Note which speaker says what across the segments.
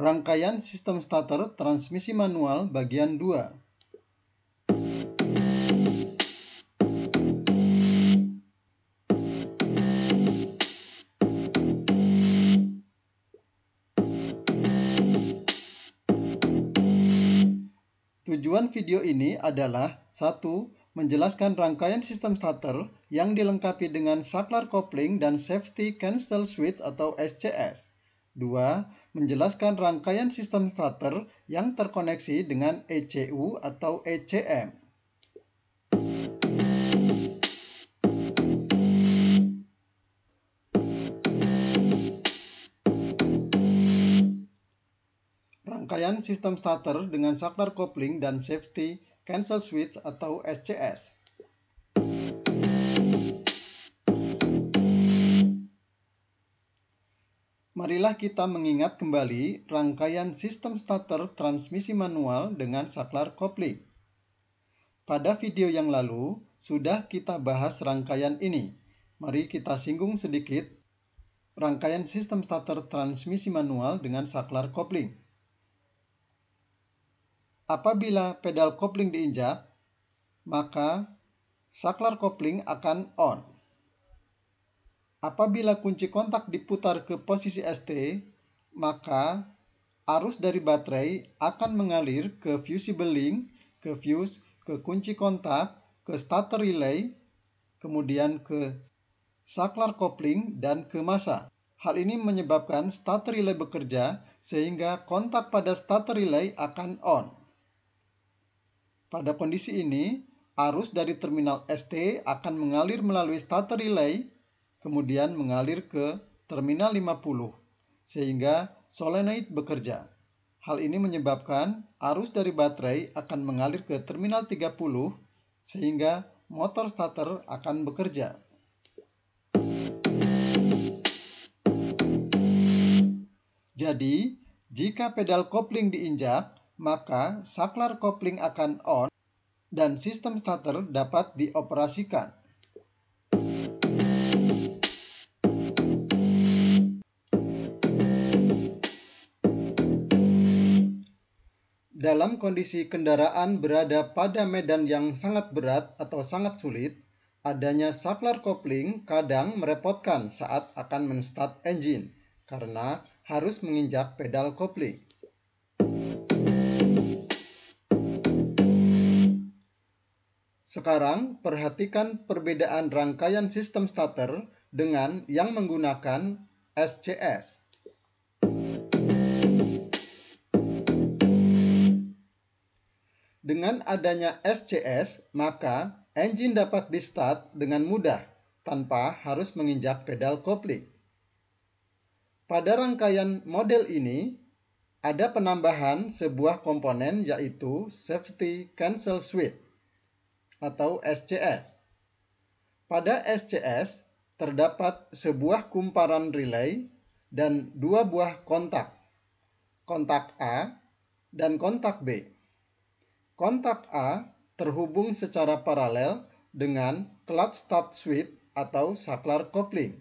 Speaker 1: Rangkaian sistem starter transmisi manual bagian 2. Tujuan video ini adalah 1. Menjelaskan rangkaian sistem starter yang dilengkapi dengan saklar kopling dan safety cancel switch atau SCS. 2. Menjelaskan rangkaian sistem starter yang terkoneksi dengan ECU atau ECM. Rangkaian sistem starter dengan saklar kopling dan safety cancel switch atau SCS. Marilah kita mengingat kembali rangkaian sistem starter transmisi manual dengan saklar kopling. Pada video yang lalu, sudah kita bahas rangkaian ini. Mari kita singgung sedikit rangkaian sistem starter transmisi manual dengan saklar kopling. Apabila pedal kopling diinjak, maka saklar kopling akan on. Apabila kunci kontak diputar ke posisi ST, maka arus dari baterai akan mengalir ke fusible link, ke fuse, ke kunci kontak, ke starter relay, kemudian ke saklar kopling, dan ke massa. Hal ini menyebabkan starter relay bekerja sehingga kontak pada starter relay akan on. Pada kondisi ini, arus dari terminal ST akan mengalir melalui starter relay, kemudian mengalir ke terminal 50, sehingga solenoid bekerja. Hal ini menyebabkan arus dari baterai akan mengalir ke terminal 30, sehingga motor starter akan bekerja. Jadi, jika pedal kopling diinjak, maka saklar kopling akan on dan sistem starter dapat dioperasikan. Dalam kondisi kendaraan berada pada medan yang sangat berat atau sangat sulit, adanya saklar kopling kadang merepotkan saat akan men-start engine karena harus menginjak pedal kopling. Sekarang perhatikan perbedaan rangkaian sistem starter dengan yang menggunakan SCS. Dengan adanya SCS, maka engine dapat di-start dengan mudah tanpa harus menginjak pedal kopling. Pada rangkaian model ini, ada penambahan sebuah komponen yaitu Safety Cancel Switch atau SCS. Pada SCS, terdapat sebuah kumparan relay dan dua buah kontak, kontak A dan kontak B. Kontak A terhubung secara paralel dengan clutch start switch atau saklar kopling,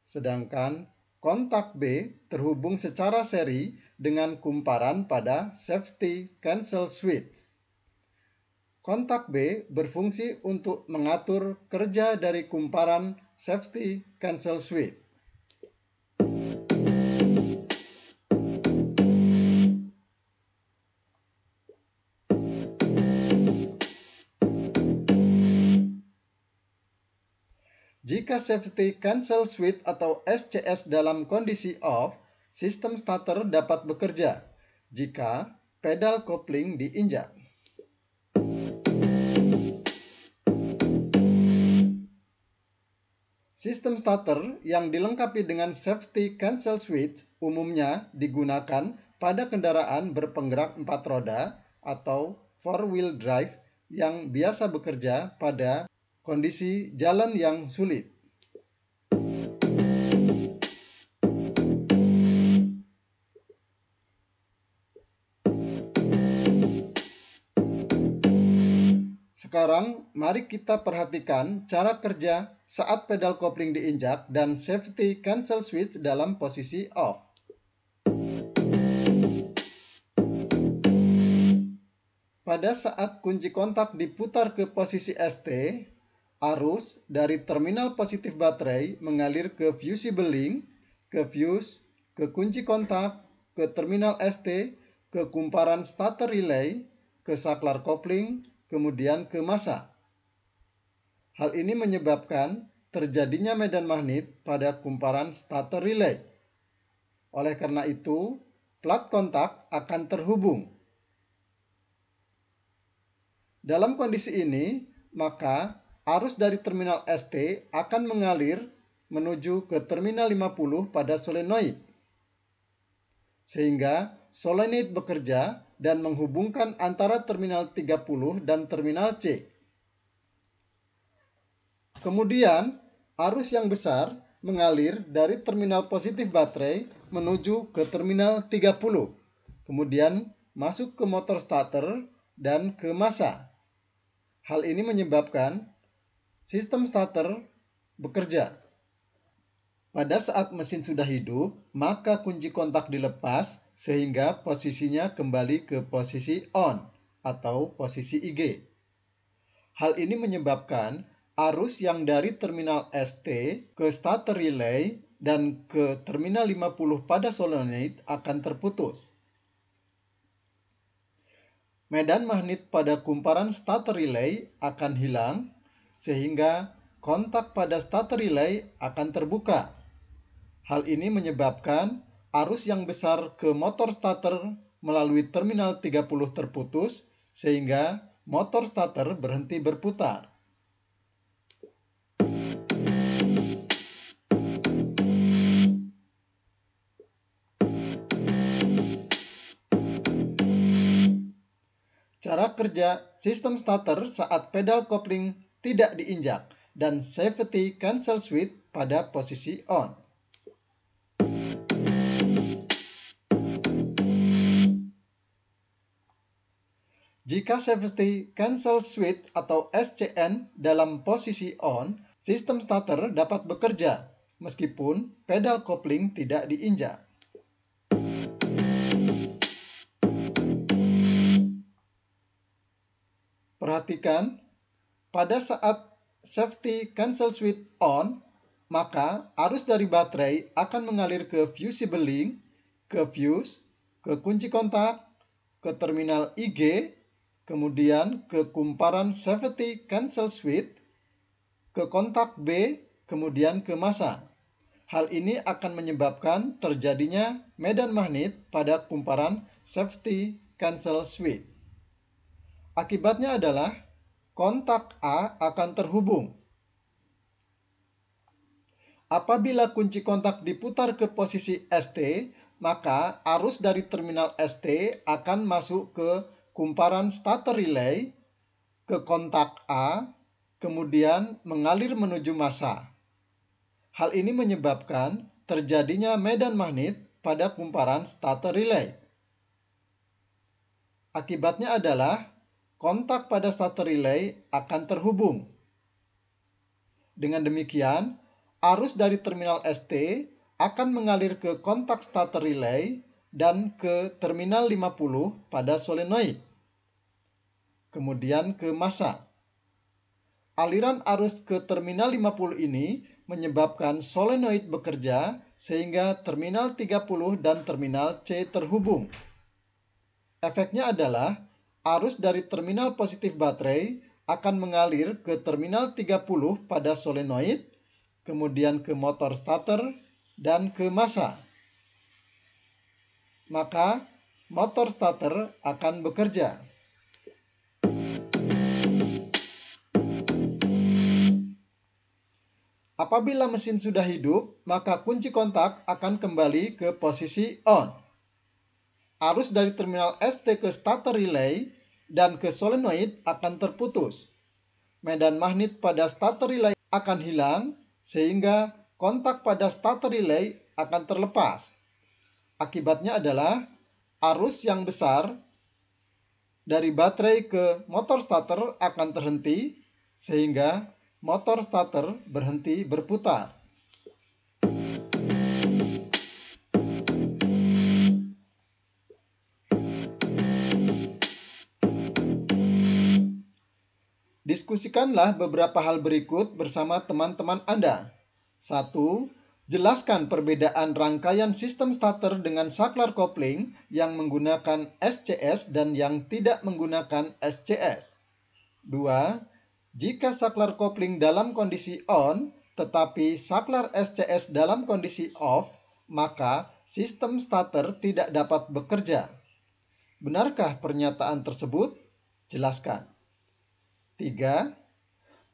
Speaker 1: sedangkan kontak B terhubung secara seri dengan kumparan pada safety cancel switch. Kontak B berfungsi untuk mengatur kerja dari kumparan safety cancel switch. Jika safety cancel switch atau SCS dalam kondisi off, sistem starter dapat bekerja jika pedal kopling diinjak. Sistem starter yang dilengkapi dengan safety cancel switch umumnya digunakan pada kendaraan berpenggerak 4 roda atau 4-wheel drive yang biasa bekerja pada kondisi jalan yang sulit. Sekarang, mari kita perhatikan cara kerja saat pedal kopling diinjak dan safety cancel switch dalam posisi off. Pada saat kunci kontak diputar ke posisi ST, arus dari terminal positif baterai mengalir ke fusible link, ke fuse, ke kunci kontak, ke terminal ST, ke kumparan starter relay, ke saklar kopling, kemudian ke massa. Hal ini menyebabkan terjadinya medan magnet pada kumparan starter relay. Oleh karena itu, plat kontak akan terhubung. Dalam kondisi ini, maka arus dari terminal ST akan mengalir menuju ke terminal 50 pada solenoid. Sehingga solenoid bekerja dan menghubungkan antara terminal 30 dan terminal C. Kemudian, arus yang besar mengalir dari terminal positif baterai menuju ke terminal 30. Kemudian masuk ke motor starter dan ke massa. Hal ini menyebabkan sistem starter bekerja. Pada saat mesin sudah hidup, maka kunci kontak dilepas sehingga posisinya kembali ke posisi on atau posisi IG. Hal ini menyebabkan arus yang dari terminal ST ke starter relay dan ke terminal 50 pada solenoid akan terputus. Medan magnet pada kumparan starter relay akan hilang, sehingga kontak pada starter relay akan terbuka. Hal ini menyebabkan arus yang besar ke motor starter melalui terminal 30 terputus, sehingga motor starter berhenti berputar. Cara kerja sistem starter saat pedal kopling tidak diinjak dan safety cancel switch pada posisi on. Jika safety cancel switch atau SCN dalam posisi on, sistem starter dapat bekerja meskipun pedal kopling tidak diinjak. Perhatikan, pada saat safety cancel switch on, maka arus dari baterai akan mengalir ke fusible link, ke fuse, ke kunci kontak, ke terminal IG, kemudian ke kumparan safety cancel switch, ke kontak B, kemudian ke massa. Hal ini akan menyebabkan terjadinya medan magnet pada kumparan safety cancel switch. Akibatnya adalah kontak A akan terhubung. Apabila kunci kontak diputar ke posisi ST, maka arus dari terminal ST akan masuk ke kumparan starter relay, ke kontak A, kemudian mengalir menuju massa. Hal ini menyebabkan terjadinya medan magnet pada kumparan starter relay. Akibatnya adalah kontak pada starter relay akan terhubung. Dengan demikian, arus dari terminal ST akan mengalir ke kontak starter relay dan ke terminal 50 pada solenoid, kemudian ke massa. Aliran arus ke terminal 50 ini menyebabkan solenoid bekerja sehingga terminal 30 dan terminal C terhubung. Efeknya adalah arus dari terminal positif baterai akan mengalir ke terminal 30 pada solenoid, kemudian ke motor starter, dan ke massa. Maka, motor starter akan bekerja. Apabila mesin sudah hidup, maka kunci kontak akan kembali ke posisi on. Arus dari terminal ST ke starter relay dan ke solenoid akan terputus. Medan magnet pada starter relay akan hilang sehingga kontak pada starter relay akan terlepas. Akibatnya adalah arus yang besar dari baterai ke motor starter akan terhenti sehingga motor starter berhenti berputar. Diskusikanlah beberapa hal berikut bersama teman-teman Anda. 1. Jelaskan perbedaan rangkaian sistem starter dengan saklar kopling yang menggunakan SCS dan yang tidak menggunakan SCS. 2. Jika saklar kopling dalam kondisi on, tetapi saklar SCS dalam kondisi off, maka sistem starter tidak dapat bekerja. Benarkah pernyataan tersebut? Jelaskan. 3.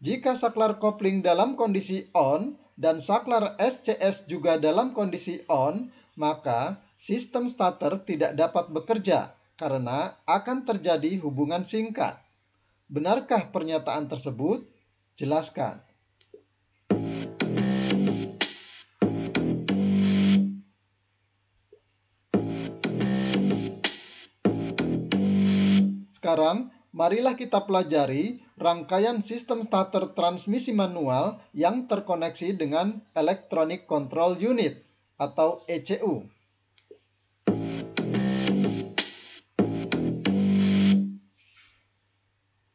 Speaker 1: Jika saklar kopling dalam kondisi on dan saklar SCS juga dalam kondisi on, maka sistem starter tidak dapat bekerja karena akan terjadi hubungan singkat. Benarkah pernyataan tersebut? Jelaskan. Sekarang, marilah kita pelajari rangkaian sistem starter transmisi manual yang terkoneksi dengan Electronic Control Unit atau ECU.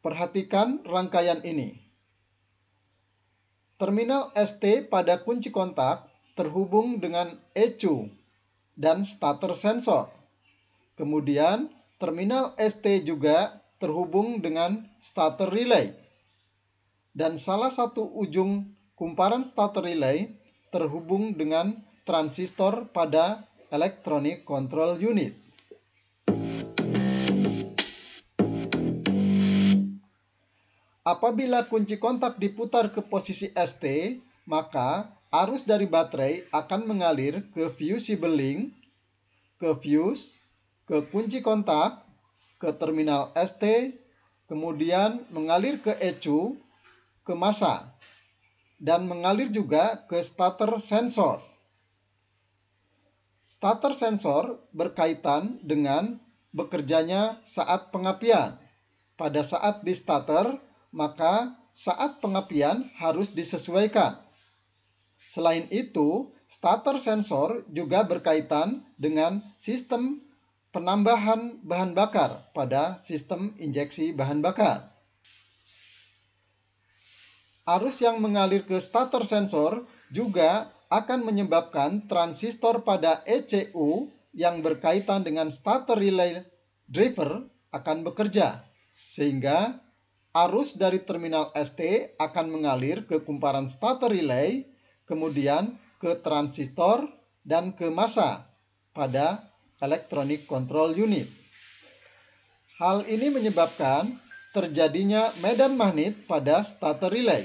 Speaker 1: Perhatikan rangkaian ini. Terminal ST pada kunci kontak terhubung dengan ECU dan starter sensor. Kemudian, terminal ST juga terhubung dengan starter relay. Dan salah satu ujung kumparan starter relay terhubung dengan transistor pada Electronic Control Unit. Apabila kunci kontak diputar ke posisi ST, maka arus dari baterai akan mengalir ke fusible link, ke fuse, ke kunci kontak, ke terminal ST, kemudian mengalir ke ECU, ke massa, dan mengalir juga ke starter sensor. Starter sensor berkaitan dengan bekerjanya saat pengapian. Pada saat di starter, maka saat pengapian harus disesuaikan. Selain itu, starter sensor juga berkaitan dengan sistem penambahan bahan bakar pada sistem injeksi bahan bakar. Arus yang mengalir ke starter sensor juga akan menyebabkan transistor pada ECU yang berkaitan dengan starter relay driver akan bekerja, sehingga arus dari terminal ST akan mengalir ke kumparan starter relay, kemudian ke transistor dan ke massa pada Electronic Control Unit. Hal ini menyebabkan terjadinya medan magnet pada starter relay,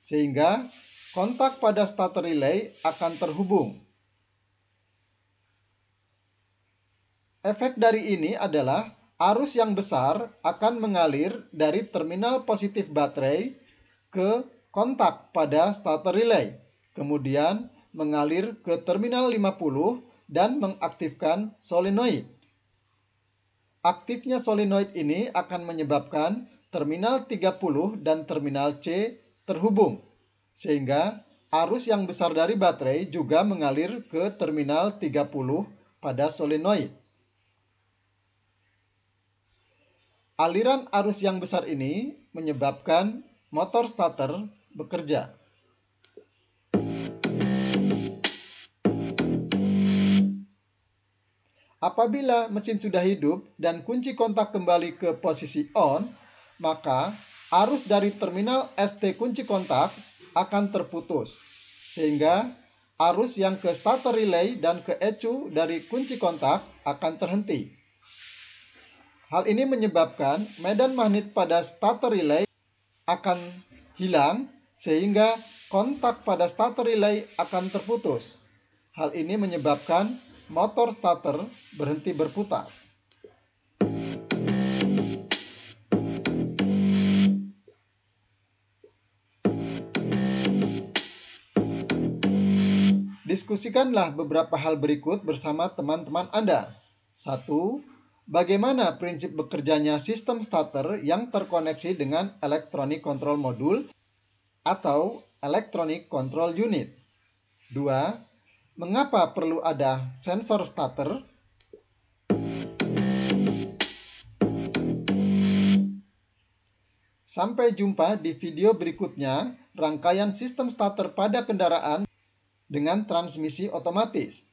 Speaker 1: sehingga kontak pada starter relay akan terhubung. Efek dari ini adalah arus yang besar akan mengalir dari terminal positif baterai ke kontak pada starter relay, kemudian mengalir ke terminal 50 dan mengaktifkan solenoid. Aktifnya solenoid ini akan menyebabkan terminal 30 dan terminal C terhubung, sehingga arus yang besar dari baterai juga mengalir ke terminal 30 pada solenoid. Aliran arus yang besar ini menyebabkan motor starter bekerja. Apabila mesin sudah hidup dan kunci kontak kembali ke posisi on, maka arus dari terminal ST kunci kontak akan terputus, sehingga arus yang ke starter relay dan ke ECU dari kunci kontak akan terhenti. Hal ini menyebabkan medan magnet pada starter relay akan hilang, sehingga kontak pada starter relay akan terputus. Hal ini menyebabkan motor starter berhenti berputar. Diskusikanlah beberapa hal berikut bersama teman-teman Anda. 1. Bagaimana prinsip bekerjanya sistem starter yang terkoneksi dengan Electronic Control Module atau Electronic Control Unit? 2. Mengapa perlu ada sensor starter? 1. Sampai jumpa di video berikutnya, rangkaian sistem starter pada kendaraan dengan transmisi otomatis.